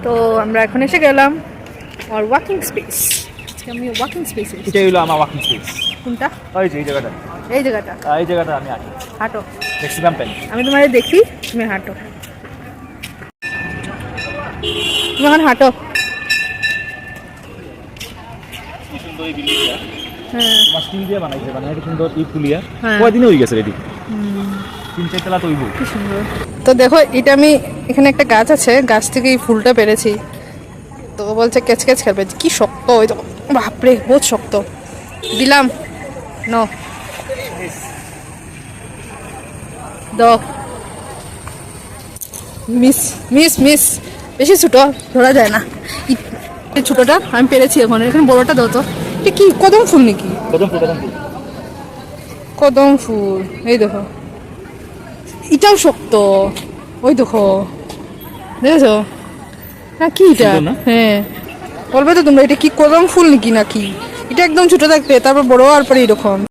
তো আমরা এখন এসে গেলাম আর ওয়াকিং স্পেস। আজকে আমি ওয়াকিং স্পেসে। এটাই হলো আমার ওয়াকিং স্পেস। কোনটা? ওই যে এই জায়গাটা। এই জায়গাটা। এই জায়গাটা আমি আছি। হাঁটো। Maximum time. আমি তোমারে দেখি, তুমি হাঁটো। তুমি এখন হাঁটো। কি সুন্দর এই বিল্ডিংটা। হ্যাঁ। তোমার স্টিল দিয়ে বানাইছে, মানে এত সুন্দর এই পুলিয়া। হ্যাঁ। কয়দিনে হয়ে গেছে রেডি। 3-4 তলা তৈব। কি সুন্দর। তো দেখো এটা আমি এখানে একটা গাছ আছে, গাছ থেকে এই ফুলটা পেরেছি। তো বলছে ক্যাচ ক্যাচ খেলবে, কি শক্ত, ওই তো বাপরে বহুত শক্ত। দিলাম ন দ মিস মিস মিস, বেশি ছোট ধরা যায় না। এই ছোটটা আমি পেরেছি, এখন এখানে বড়টা দাও তো। এটা কি কদম ফুল নাকি? কদম ফুল, কদম ফুল। কদম ফুল, এই দেখো এটাও শক্ত, ওই দেখো দেখেছো না কি এটা? সুন্দর না? হ্যাঁ বলবে তো তোমরা এটা কি কদম ফুল নাকি নাকি? এটা একদম ছোট থাকতে তারপর বড় হওয়ার পরে এরকম।